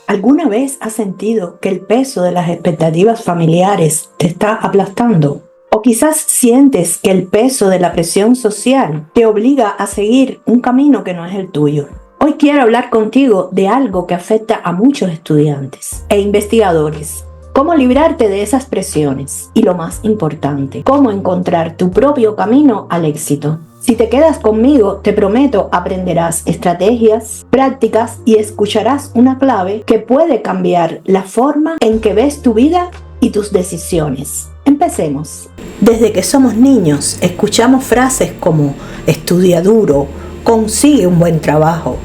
¿Alguna vez has sentido que el peso de las expectativas familiares te está aplastando? O quizás sientes que el peso de la presión social te obliga a seguir un camino que no es el tuyo. Hoy quiero hablar contigo de algo que afecta a muchos estudiantes e investigadores. Cómo librarte de esas presiones y, lo más importante, cómo encontrar tu propio camino al éxito. Si te quedas conmigo, te prometo aprenderás estrategias, prácticas y escucharás una clave que puede cambiar la forma en que ves tu vida y tus decisiones. Empecemos. Desde que somos niños, escuchamos frases como estudia duro, consigue un buen trabajo,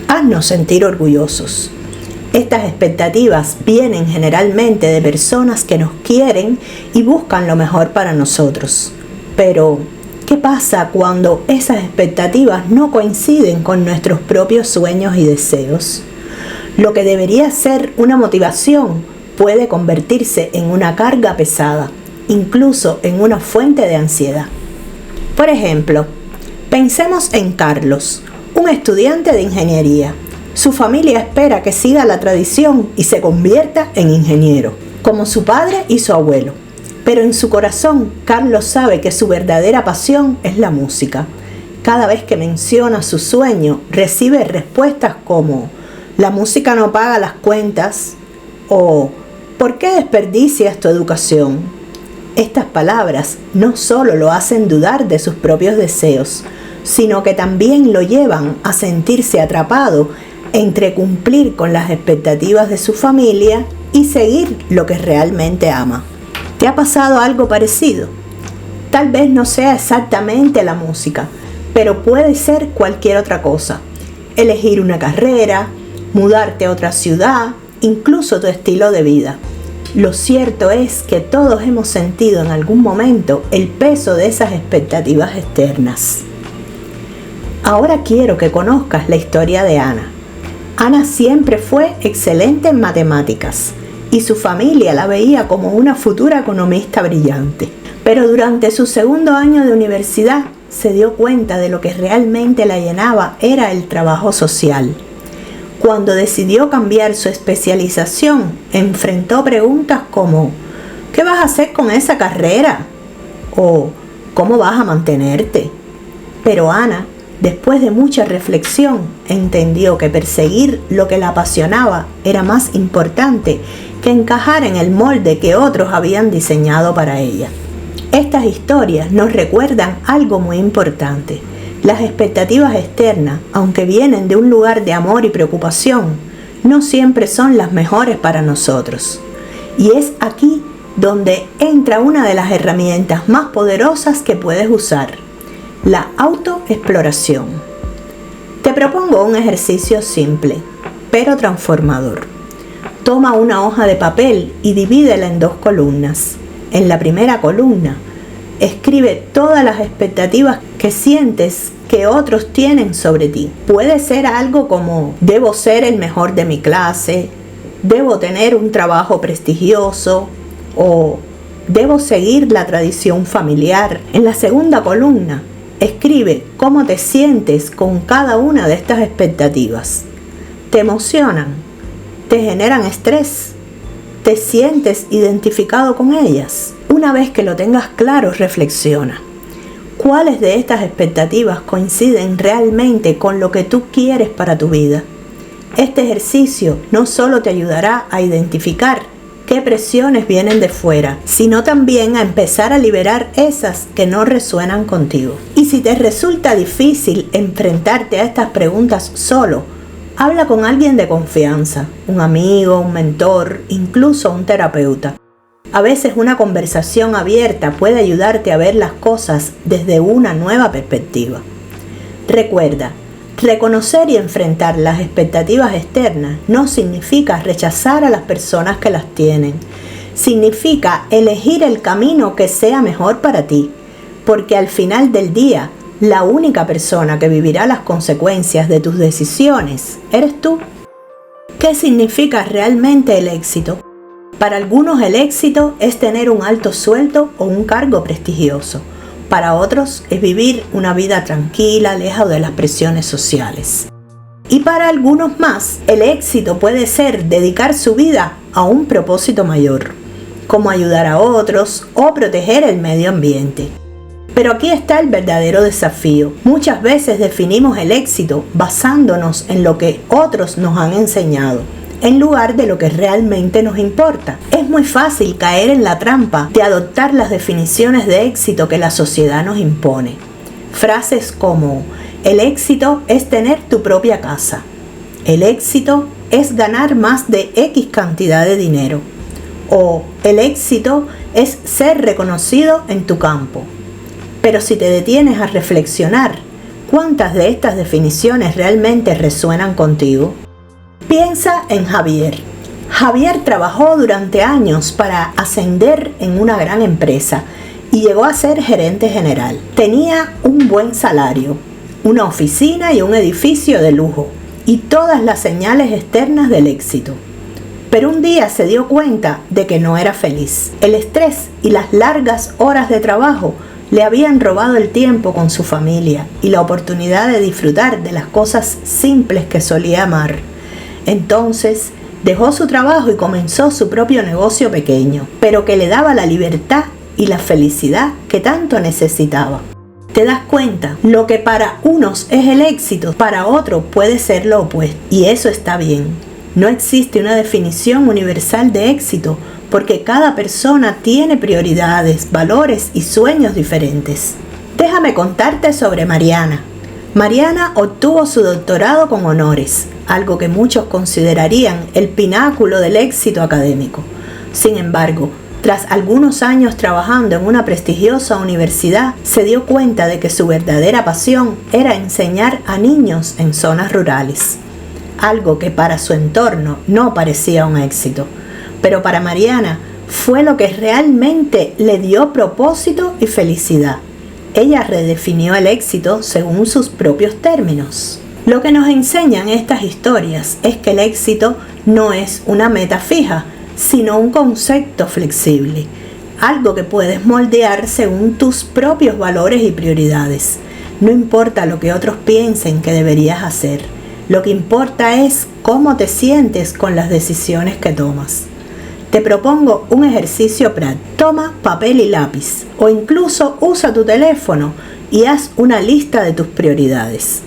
haznos sentir orgullosos. Estas expectativas vienen generalmente de personas que nos quieren y buscan lo mejor para nosotros. Pero, ¿qué pasa cuando esas expectativas no coinciden con nuestros propios sueños y deseos? Lo que debería ser una motivación puede convertirse en una carga pesada, incluso en una fuente de ansiedad. Por ejemplo, pensemos en Carlos, un estudiante de ingeniería. Su familia espera que siga la tradición y se convierta en ingeniero, como su padre y su abuelo. Pero en su corazón, Carlos sabe que su verdadera pasión es la música. Cada vez que menciona su sueño, recibe respuestas como «La música no paga las cuentas» o «¿Por qué desperdicias tu educación?». Estas palabras no solo lo hacen dudar de sus propios deseos, sino que también lo llevan a sentirse atrapado entre cumplir con las expectativas de su familia y seguir lo que realmente ama. ¿Te ha pasado algo parecido? Tal vez no sea exactamente la música, pero puede ser cualquier otra cosa. Elegir una carrera, mudarte a otra ciudad, incluso tu estilo de vida. Lo cierto es que todos hemos sentido en algún momento el peso de esas expectativas externas. Ahora quiero que conozcas la historia de Ana. Ana siempre fue excelente en matemáticas y su familia la veía como una futura economista brillante. Pero durante su segundo año de universidad se dio cuenta de lo que realmente la llenaba era el trabajo social. Cuando decidió cambiar su especialización, enfrentó preguntas como ¿qué vas a hacer con esa carrera? O ¿cómo vas a mantenerte? Pero Ana, después de mucha reflexión, entendió que perseguir lo que la apasionaba era más importante que encajar en el molde que otros habían diseñado para ella. Estas historias nos recuerdan algo muy importante. Las expectativas externas, aunque vienen de un lugar de amor y preocupación, no siempre son las mejores para nosotros. Y es aquí donde entra una de las herramientas más poderosas que puedes usar: la autoexploración. Te propongo un ejercicio simple, pero transformador. Toma una hoja de papel y divídela en 2 columnas. En la primera columna, escribe todas las expectativas que sientes que otros tienen sobre ti. Puede ser algo como: debo ser el mejor de mi clase, debo tener un trabajo prestigioso o debo seguir la tradición familiar. En la segunda columna, escribe cómo te sientes con cada una de estas expectativas. ¿Te emocionan? ¿Te generan estrés? ¿Te sientes identificado con ellas? Una vez que lo tengas claro, reflexiona. ¿Cuáles de estas expectativas coinciden realmente con lo que tú quieres para tu vida? Este ejercicio no solo te ayudará a identificar qué presiones vienen de fuera, sino también a empezar a liberar esas que no resuenan contigo. Y si te resulta difícil enfrentarte a estas preguntas solo, habla con alguien de confianza, un amigo, un mentor, incluso un terapeuta. A veces una conversación abierta puede ayudarte a ver las cosas desde una nueva perspectiva. Recuerda, reconocer y enfrentar las expectativas externas no significa rechazar a las personas que las tienen. Significa elegir el camino que sea mejor para ti, porque al final del día, la única persona que vivirá las consecuencias de tus decisiones eres tú. ¿Qué significa realmente el éxito? Para algunos el éxito es tener un alto sueldo o un cargo prestigioso. Para otros es vivir una vida tranquila, lejos de las presiones sociales. Y para algunos más, el éxito puede ser dedicar su vida a un propósito mayor, como ayudar a otros o proteger el medio ambiente. Pero aquí está el verdadero desafío. Muchas veces definimos el éxito basándonos en lo que otros nos han enseñado, en lugar de lo que realmente nos importa. Es muy fácil caer en la trampa de adoptar las definiciones de éxito que la sociedad nos impone. Frases como: el éxito es tener tu propia casa. El éxito es ganar más de X cantidad de dinero. O el éxito es ser reconocido en tu campo. Pero si te detienes a reflexionar, ¿cuántas de estas definiciones realmente resuenan contigo? Piensa en Javier. Javier trabajó durante años para ascender en una gran empresa y llegó a ser gerente general. Tenía un buen salario, una oficina y un edificio de lujo, y todas las señales externas del éxito. Pero un día se dio cuenta de que no era feliz. El estrés y las largas horas de trabajo le habían robado el tiempo con su familia y la oportunidad de disfrutar de las cosas simples que solía amar. Entonces dejó su trabajo y comenzó su propio negocio pequeño, pero que le daba la libertad y la felicidad que tanto necesitaba. ¿Te das cuenta? Lo que para unos es el éxito, para otros puede ser lo opuesto. Y eso está bien. No existe una definición universal de éxito, porque cada persona tiene prioridades, valores y sueños diferentes. Déjame contarte sobre Mariana. Mariana obtuvo su doctorado con honores, algo que muchos considerarían el pináculo del éxito académico. Sin embargo, tras algunos años trabajando en una prestigiosa universidad, se dio cuenta de que su verdadera pasión era enseñar a niños en zonas rurales, algo que para su entorno no parecía un éxito. Pero para Mariana fue lo que realmente le dio propósito y felicidad. Ella redefinió el éxito según sus propios términos. Lo que nos enseñan estas historias es que el éxito no es una meta fija, sino un concepto flexible, algo que puedes moldear según tus propios valores y prioridades. No importa lo que otros piensen que deberías hacer, lo que importa es cómo te sientes con las decisiones que tomas. Te propongo un ejercicio práctico. Toma papel y lápiz o incluso usa tu teléfono y haz una lista de tus prioridades.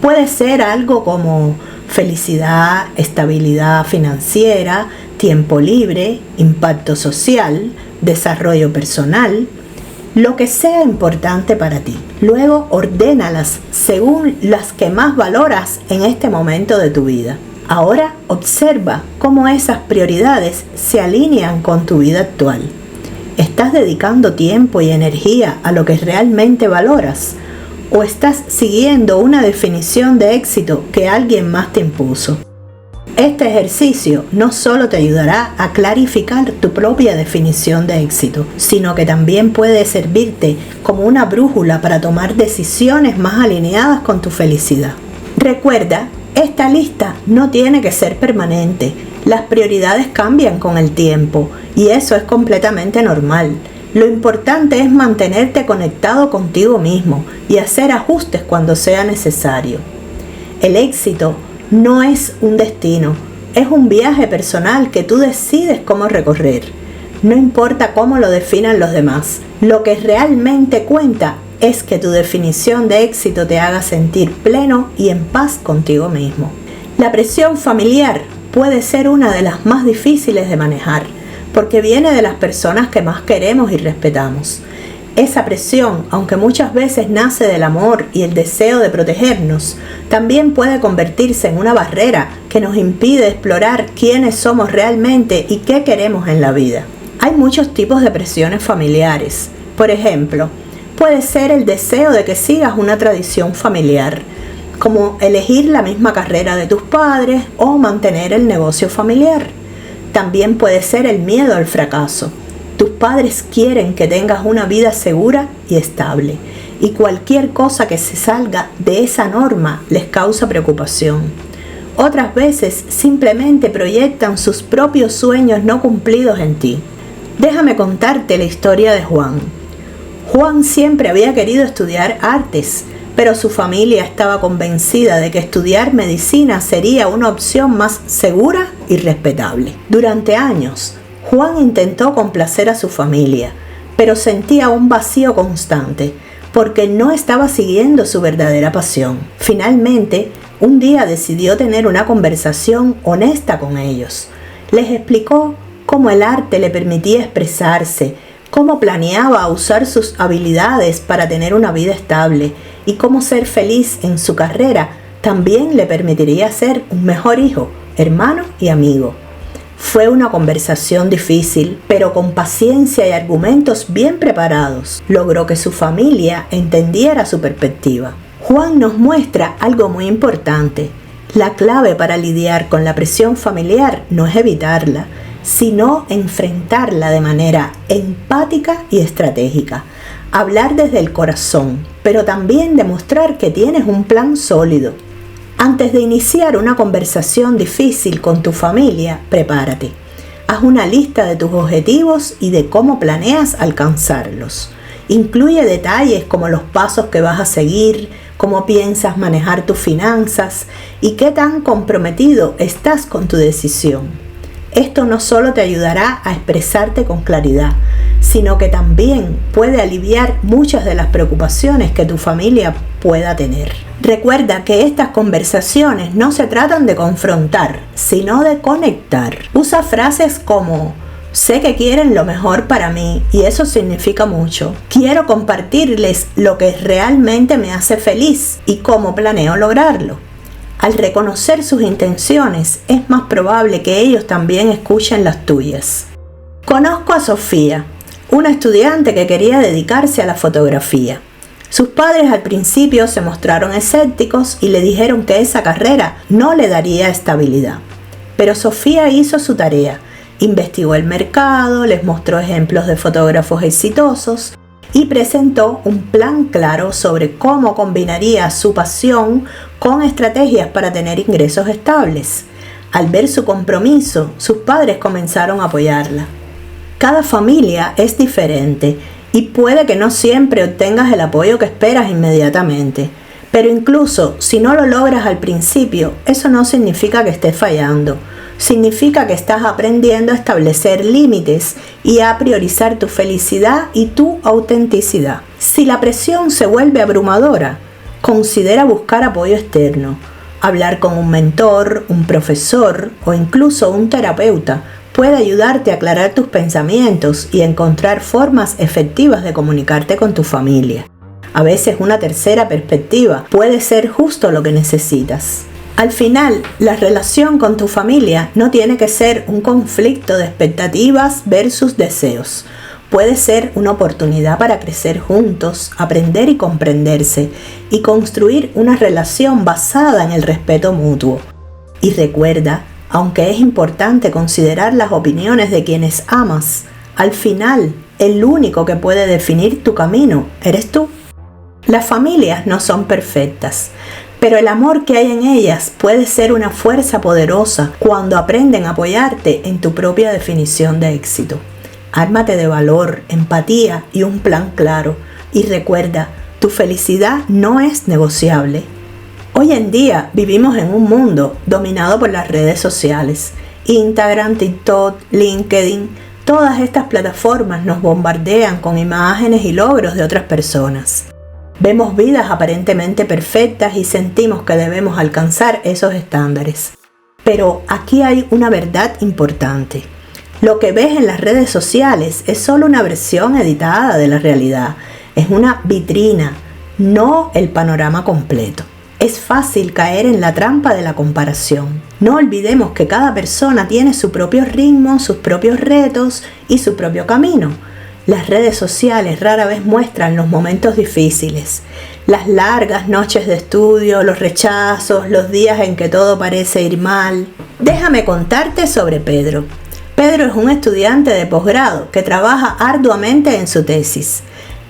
Puede ser algo como felicidad, estabilidad financiera, tiempo libre, impacto social, desarrollo personal, lo que sea importante para ti. Luego ordénalas según las que más valoras en este momento de tu vida. Ahora observa cómo esas prioridades se alinean con tu vida actual. ¿Estás dedicando tiempo y energía a lo que realmente valoras? ¿O estás siguiendo una definición de éxito que alguien más te impuso? Este ejercicio no solo te ayudará a clarificar tu propia definición de éxito, sino que también puede servirte como una brújula para tomar decisiones más alineadas con tu felicidad. Recuerda, esta lista no tiene que ser permanente. Las prioridades cambian con el tiempo y eso es completamente normal. Lo importante es mantenerte conectado contigo mismo y hacer ajustes cuando sea necesario. El éxito no es un destino, es un viaje personal que tú decides cómo recorrer. No importa cómo lo definan los demás, lo que realmente cuenta es que tu definición de éxito te haga sentir pleno y en paz contigo mismo. La presión familiar puede ser una de las más difíciles de manejar, porque viene de las personas que más queremos y respetamos. Esa presión, aunque muchas veces nace del amor y el deseo de protegernos, también puede convertirse en una barrera que nos impide explorar quiénes somos realmente y qué queremos en la vida. Hay muchos tipos de presiones familiares. Por ejemplo, puede ser el deseo de que sigas una tradición familiar, como elegir la misma carrera de tus padres o mantener el negocio familiar. También puede ser el miedo al fracaso. Tus padres quieren que tengas una vida segura y estable, y cualquier cosa que se salga de esa norma les causa preocupación. Otras veces simplemente proyectan sus propios sueños no cumplidos en ti. Déjame contarte la historia de Juan. Juan siempre había querido estudiar artes, pero su familia estaba convencida de que estudiar medicina sería una opción más segura y respetable. Durante años, Juan intentó complacer a su familia, pero sentía un vacío constante porque no estaba siguiendo su verdadera pasión. Finalmente, un día decidió tener una conversación honesta con ellos. Les explicó cómo el arte le permitía expresarse, cómo planeaba usar sus habilidades para tener una vida estable y cómo ser feliz en su carrera también le permitiría ser un mejor hijo, hermano y amigo. Fue una conversación difícil, pero con paciencia y argumentos bien preparados, logró que su familia entendiera su perspectiva. Juan nos muestra algo muy importante. La clave para lidiar con la presión familiar no es evitarla, sino enfrentarla de manera empática y estratégica. Hablar desde el corazón, pero también demostrar que tienes un plan sólido. Antes de iniciar una conversación difícil con tu familia, prepárate. Haz una lista de tus objetivos y de cómo planeas alcanzarlos. Incluye detalles como los pasos que vas a seguir, cómo piensas manejar tus finanzas y qué tan comprometido estás con tu decisión. Esto no solo te ayudará a expresarte con claridad, sino que también puede aliviar muchas de las preocupaciones que tu familia pueda tener. Recuerda que estas conversaciones no se tratan de confrontar, sino de conectar. Usa frases como: sé que quieren lo mejor para mí y eso significa mucho. Quiero compartirles lo que realmente me hace feliz y cómo planeo lograrlo. Al reconocer sus intenciones, es más probable que ellos también escuchen las tuyas. Conozco a Sofía, una estudiante que quería dedicarse a la fotografía. Sus padres al principio se mostraron escépticos y le dijeron que esa carrera no le daría estabilidad. Pero Sofía hizo su tarea, investigó el mercado, les mostró ejemplos de fotógrafos exitosos y presentó un plan claro sobre cómo combinaría su pasión con estrategias para tener ingresos estables. Al ver su compromiso, sus padres comenzaron a apoyarla. Cada familia es diferente y puede que no siempre obtengas el apoyo que esperas inmediatamente. Pero incluso si no lo logras al principio, eso no significa que estés fallando. Significa que estás aprendiendo a establecer límites y a priorizar tu felicidad y tu autenticidad. Si la presión se vuelve abrumadora, considera buscar apoyo externo. Hablar con un mentor, un profesor o incluso un terapeuta puede ayudarte a aclarar tus pensamientos y encontrar formas efectivas de comunicarte con tu familia. A veces una tercera perspectiva puede ser justo lo que necesitas. Al final, la relación con tu familia no tiene que ser un conflicto de expectativas versus deseos. Puede ser una oportunidad para crecer juntos, aprender y comprenderse y construir una relación basada en el respeto mutuo. Y recuerda, aunque es importante considerar las opiniones de quienes amas, al final, el único que puede definir tu camino eres tú. Las familias no son perfectas, pero el amor que hay en ellas puede ser una fuerza poderosa cuando aprenden a apoyarte en tu propia definición de éxito. Ármate de valor, empatía y un plan claro. Y recuerda, tu felicidad no es negociable. Hoy en día vivimos en un mundo dominado por las redes sociales. Instagram, TikTok, LinkedIn, todas estas plataformas nos bombardean con imágenes y logros de otras personas. Vemos vidas aparentemente perfectas y sentimos que debemos alcanzar esos estándares. Pero aquí hay una verdad importante. Lo que ves en las redes sociales es solo una versión editada de la realidad. Es una vitrina, no el panorama completo. Es fácil caer en la trampa de la comparación. No olvidemos que cada persona tiene su propio ritmo, sus propios retos y su propio camino. Las redes sociales rara vez muestran los momentos difíciles, las largas noches de estudio, los rechazos, los días en que todo parece ir mal. Déjame contarte sobre Pedro. Pedro es un estudiante de posgrado que trabaja arduamente en su tesis.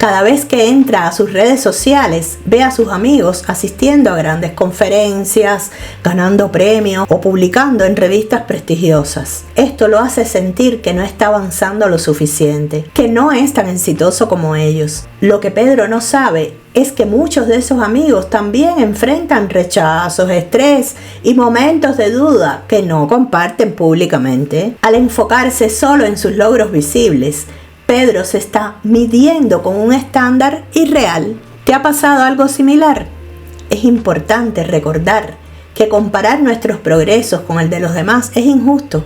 Cada vez que entra a sus redes sociales, ve a sus amigos asistiendo a grandes conferencias, ganando premios o publicando en revistas prestigiosas. Esto lo hace sentir que no está avanzando lo suficiente, que no es tan exitoso como ellos. Lo que Pedro no sabe es que muchos de esos amigos también enfrentan rechazos, estrés y momentos de duda que no comparten públicamente. Al enfocarse solo en sus logros visibles, Pedro se está midiendo con un estándar irreal. ¿Te ha pasado algo similar? Es importante recordar que comparar nuestros progresos con el de los demás es injusto,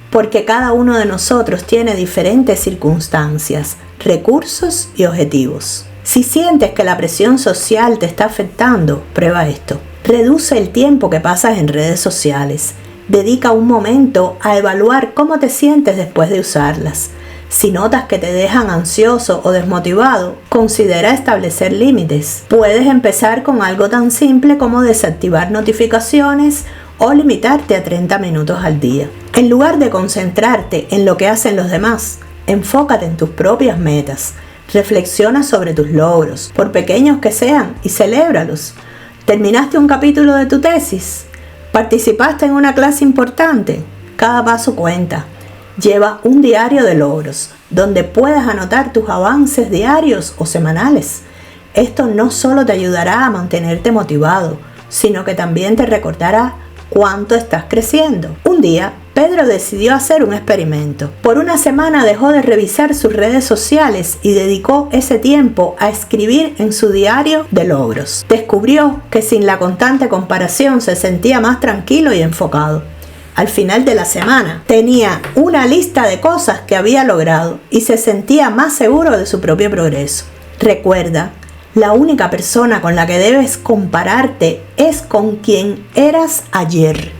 porque cada uno de nosotros tiene diferentes circunstancias, recursos y objetivos. Si sientes que la presión social te está afectando, prueba esto. Reduce el tiempo que pasas en redes sociales. Dedica un momento a evaluar cómo te sientes después de usarlas. Si notas que te dejan ansioso o desmotivado, considera establecer límites. Puedes empezar con algo tan simple como desactivar notificaciones o limitarte a 30 minutos al día. En lugar de concentrarte en lo que hacen los demás, enfócate en tus propias metas. Reflexiona sobre tus logros, por pequeños que sean, y celébralos. ¿Terminaste un capítulo de tu tesis? ¿Participaste en una clase importante? Cada paso cuenta. Lleva un diario de logros, donde puedas anotar tus avances diarios o semanales. Esto no solo te ayudará a mantenerte motivado, sino que también te recordará cuánto estás creciendo. Un día, Pedro decidió hacer un experimento. Por una semana dejó de revisar sus redes sociales y dedicó ese tiempo a escribir en su diario de logros. Descubrió que sin la constante comparación se sentía más tranquilo y enfocado. Al final de la semana, tenía una lista de cosas que había logrado y se sentía más seguro de su propio progreso. Recuerda, la única persona con la que debes compararte es con quien eras ayer.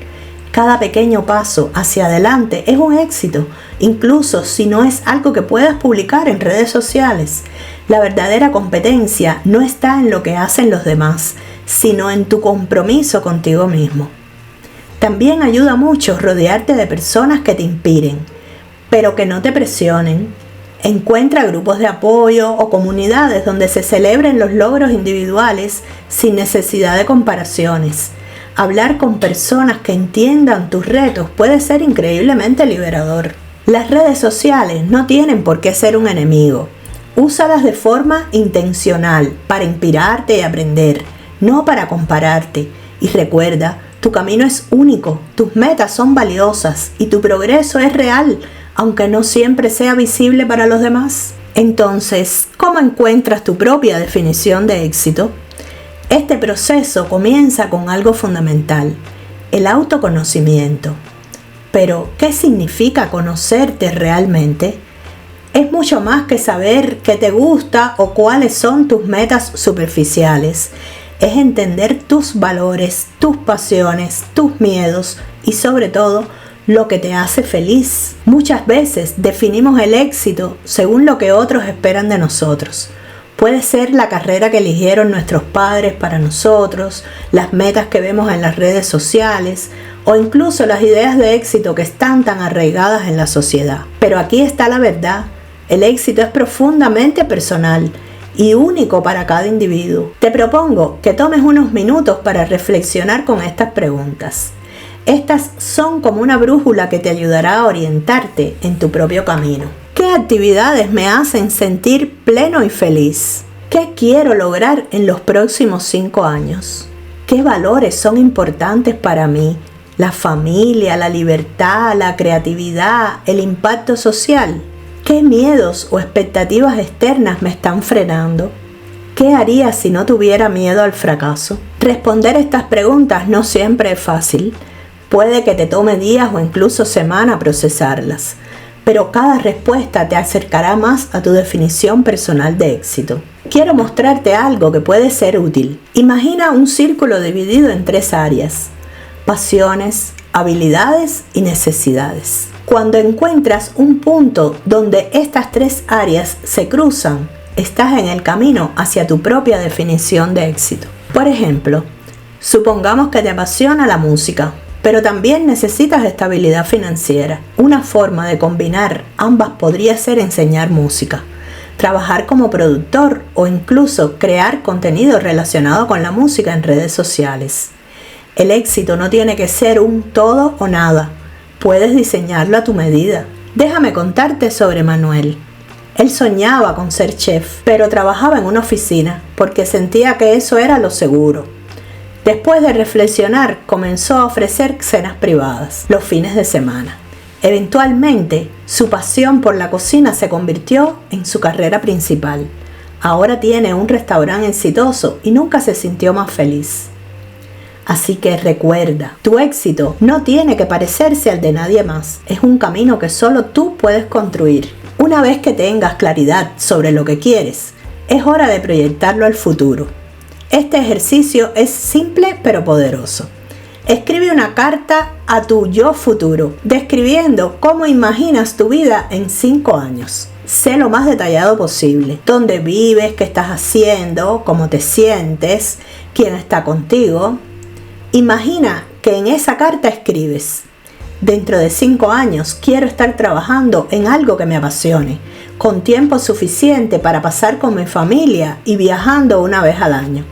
Cada pequeño paso hacia adelante es un éxito, incluso si no es algo que puedas publicar en redes sociales. La verdadera competencia no está en lo que hacen los demás, sino en tu compromiso contigo mismo. También ayuda mucho rodearte de personas que te inspiren, pero que no te presionen. Encuentra grupos de apoyo o comunidades donde se celebren los logros individuales sin necesidad de comparaciones. Hablar con personas que entiendan tus retos puede ser increíblemente liberador. Las redes sociales no tienen por qué ser un enemigo. Úsalas de forma intencional para inspirarte y aprender, no para compararte. Y recuerda, tu camino es único, tus metas son valiosas y tu progreso es real, aunque no siempre sea visible para los demás. Entonces, ¿cómo encuentras tu propia definición de éxito? Este proceso comienza con algo fundamental, el autoconocimiento. Pero, ¿qué significa conocerte realmente? Es mucho más que saber qué te gusta o cuáles son tus metas superficiales. Es entender tus valores, tus pasiones, tus miedos y sobre todo, lo que te hace feliz. Muchas veces definimos el éxito según lo que otros esperan de nosotros. Puede ser la carrera que eligieron nuestros padres para nosotros, las metas que vemos en las redes sociales o incluso las ideas de éxito que están tan arraigadas en la sociedad. Pero aquí está la verdad. El éxito es profundamente personal y único para cada individuo. Te propongo que tomes unos minutos para reflexionar con estas preguntas. Estas son como una brújula que te ayudará a orientarte en tu propio camino. ¿Qué actividades me hacen sentir pleno y feliz? ¿Qué quiero lograr en los próximos 5 años? ¿Qué valores son importantes para mí? La familia, la libertad, la creatividad, el impacto social. ¿Qué miedos o expectativas externas me están frenando? ¿Qué haría si no tuviera miedo al fracaso? Responder estas preguntas no siempre es fácil. Puede que te tome días o incluso semanas procesarlas, pero cada respuesta te acercará más a tu definición personal de éxito. Quiero mostrarte algo que puede ser útil. Imagina un círculo dividido en 3 áreas: pasiones, habilidades y necesidades. Cuando encuentras un punto donde estas 3 áreas se cruzan, estás en el camino hacia tu propia definición de éxito. Por ejemplo, supongamos que te apasiona la música, pero también necesitas estabilidad financiera. Una forma de combinar ambas podría ser enseñar música. trabajar como productor o incluso crear contenido relacionado con la música en redes sociales. El éxito no tiene que ser un todo o nada. Puedes diseñarlo a tu medida. Déjame contarte sobre Manuel. Él soñaba con ser chef, pero trabajaba en una oficina porque sentía que eso era lo seguro. Después de reflexionar, comenzó a ofrecer cenas privadas los fines de semana. Eventualmente, su pasión por la cocina se convirtió en su carrera principal. Ahora tiene un restaurante exitoso y nunca se sintió más feliz. Así que recuerda, tu éxito no tiene que parecerse al de nadie más. Es un camino que solo tú puedes construir. Una vez que tengas claridad sobre lo que quieres, es hora de proyectarlo al futuro. Este ejercicio es simple pero poderoso. Escribe una carta a tu yo futuro, describiendo cómo imaginas tu vida en 5 años. Sé lo más detallado posible. Dónde vives, qué estás haciendo, cómo te sientes, quién está contigo. Imagina que en esa carta escribes: dentro de 5 años quiero estar trabajando en algo que me apasione, con tiempo suficiente para pasar con mi familia y viajando una vez al año.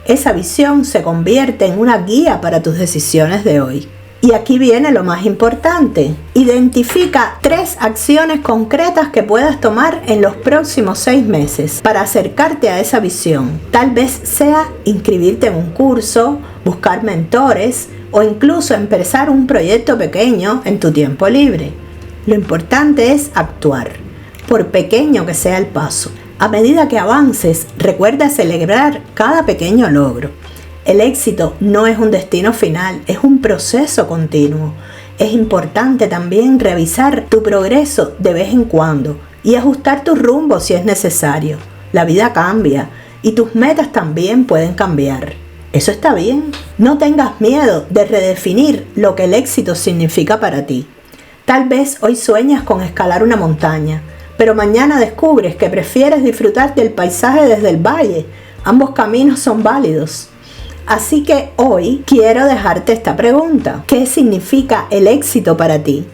Esa visión se convierte en una guía para tus decisiones de hoy. Y aquí viene lo más importante. Identifica 3 acciones concretas que puedas tomar en los próximos 6 meses para acercarte a esa visión. Tal vez sea inscribirte en un curso, buscar mentores o incluso empezar un proyecto pequeño en tu tiempo libre. Lo importante es actuar, por pequeño que sea el paso. A medida que avances, recuerda celebrar cada pequeño logro. El éxito no es un destino final, es un proceso continuo. Es importante también revisar tu progreso de vez en cuando y ajustar tu rumbo si es necesario. La vida cambia y tus metas también pueden cambiar. Eso está bien. No tengas miedo de redefinir lo que el éxito significa para ti. Tal vez hoy sueñas con escalar una montaña, pero mañana descubres que prefieres disfrutar del paisaje desde el valle. Ambos caminos son válidos. Así que hoy quiero dejarte esta pregunta. ¿Qué significa el éxito para ti?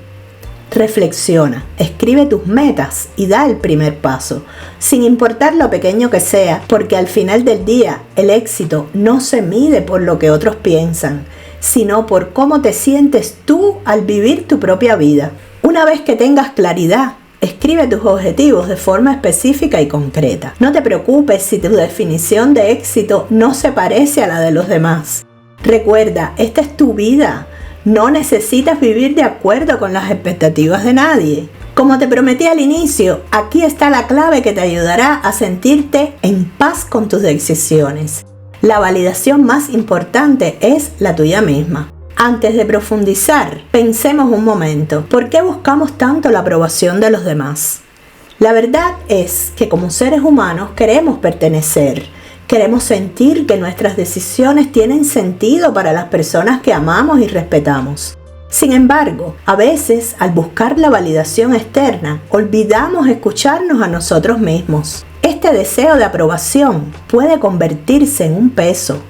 Reflexiona, escribe tus metas y da el primer paso, sin importar lo pequeño que sea, porque al final del día el éxito no se mide por lo que otros piensan, sino por cómo te sientes tú al vivir tu propia vida. Una vez que tengas claridad, escribe tus objetivos de forma específica y concreta. No te preocupes si tu definición de éxito no se parece a la de los demás. Recuerda, esta es tu vida. No necesitas vivir de acuerdo con las expectativas de nadie. Como te prometí al inicio, aquí está la clave que te ayudará a sentirte en paz con tus decisiones. La validación más importante es la tuya misma. Antes de profundizar, pensemos un momento, ¿por qué buscamos tanto la aprobación de los demás? La verdad es que como seres humanos queremos pertenecer, queremos sentir que nuestras decisiones tienen sentido para las personas que amamos y respetamos. Sin embargo, a veces al buscar la validación externa, olvidamos escucharnos a nosotros mismos. Este deseo de aprobación puede convertirse en un peso.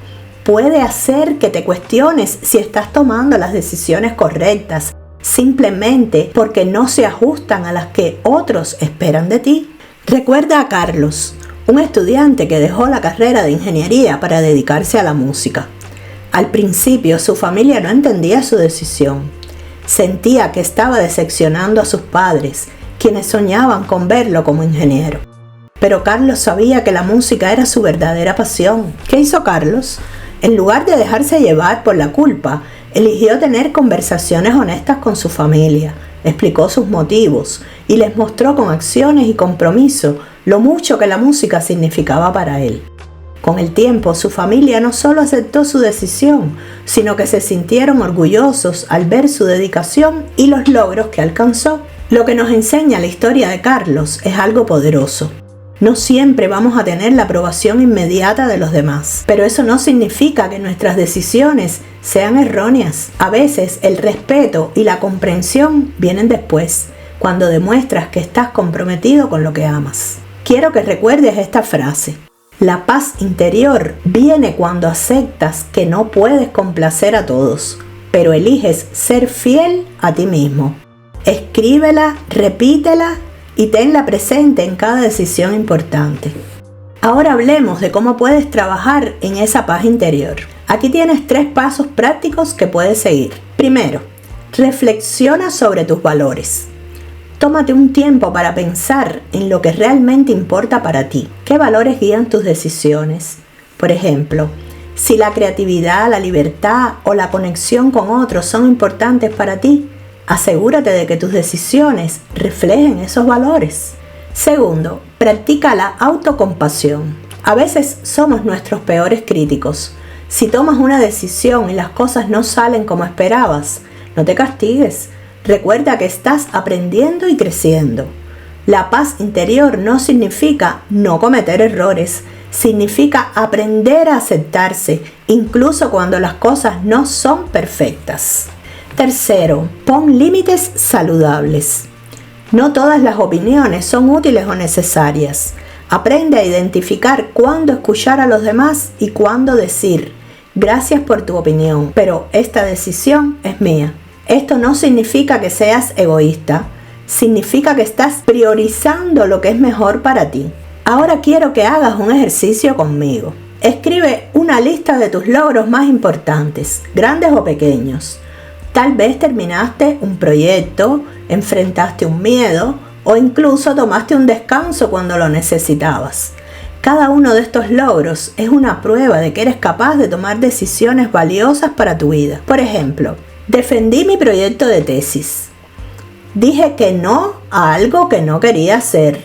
Puede hacer que te cuestiones si estás tomando las decisiones correctas, simplemente porque no se ajustan a las que otros esperan de ti. Recuerda a Carlos, un estudiante que dejó la carrera de ingeniería para dedicarse a la música. Al principio su familia no entendía su decisión. Sentía que estaba decepcionando a sus padres, quienes soñaban con verlo como ingeniero. Pero Carlos sabía que la música era su verdadera pasión. ¿Qué hizo Carlos? En lugar de dejarse llevar por la culpa, eligió tener conversaciones honestas con su familia, explicó sus motivos y les mostró con acciones y compromiso lo mucho que la música significaba para él. Con el tiempo, su familia no solo aceptó su decisión, sino que se sintieron orgullosos al ver su dedicación y los logros que alcanzó. Lo que nos enseña la historia de Carlos es algo poderoso. No siempre vamos a tener la aprobación inmediata de los demás, pero eso no significa que nuestras decisiones sean erróneas. A veces el respeto y la comprensión vienen después, cuando demuestras que estás comprometido con lo que amas. Quiero que recuerdes esta frase. La paz interior viene cuando aceptas que no puedes complacer a todos, pero eliges ser fiel a ti mismo. Escríbela, repítela y tenla presente en cada decisión importante. Ahora hablemos de cómo puedes trabajar en esa paz interior. Aquí tienes 3 pasos prácticos que puedes seguir. Primero, reflexiona sobre tus valores. Tómate un tiempo para pensar en lo que realmente importa para ti. ¿Qué valores guían tus decisiones? Por ejemplo, si la creatividad, la libertad o la conexión con otros son importantes para ti, asegúrate de que tus decisiones reflejen esos valores. Segundo, practica la autocompasión. A veces somos nuestros peores críticos. Si tomas una decisión y las cosas no salen como esperabas, no te castigues. Recuerda que estás aprendiendo y creciendo. La paz interior no significa no cometer errores, significa aprender a aceptarse, incluso cuando las cosas no son perfectas. Tercero, pon límites saludables. No todas las opiniones son útiles o necesarias. Aprende a identificar cuándo escuchar a los demás y cuándo decir, gracias por tu opinión, pero esta decisión es mía. Esto no significa que seas egoísta, significa que estás priorizando lo que es mejor para ti. Ahora quiero que hagas un ejercicio conmigo. Escribe una lista de tus logros más importantes, grandes o pequeños. Tal vez terminaste un proyecto, enfrentaste un miedo o incluso tomaste un descanso cuando lo necesitabas. Cada uno de estos logros es una prueba de que eres capaz de tomar decisiones valiosas para tu vida. Por ejemplo, defendí mi proyecto de tesis. Dije que no a algo que no quería hacer.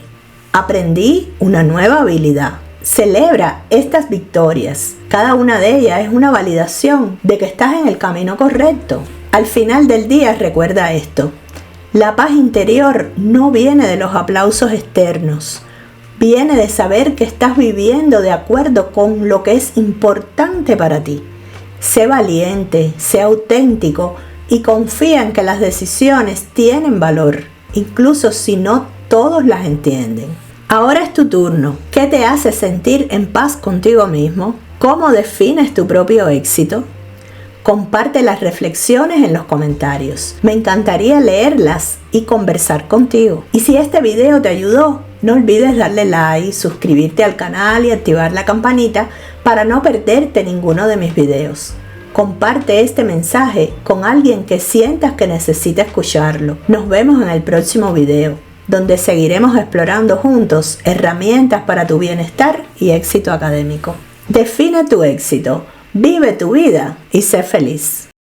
Aprendí una nueva habilidad. Celebra estas victorias. Cada una de ellas es una validación de que estás en el camino correcto. Al final del día recuerda esto. La paz interior no viene de los aplausos externos. Viene de saber que estás viviendo de acuerdo con lo que es importante para ti. Sé valiente, sé auténtico y confía en que las decisiones tienen valor, incluso si no todos las entienden. Ahora es tu turno. ¿Qué te hace sentir en paz contigo mismo? ¿Cómo defines tu propio éxito? Comparte las reflexiones en los comentarios. Me encantaría leerlas y conversar contigo. Y si este video te ayudó, no olvides darle like, suscribirte al canal y activar la campanita para no perderte ninguno de mis videos. Comparte este mensaje con alguien que sientas que necesita escucharlo. Nos vemos en el próximo video, donde seguiremos explorando juntos herramientas para tu bienestar y éxito académico. Define tu éxito. Vive tu vida y sé feliz.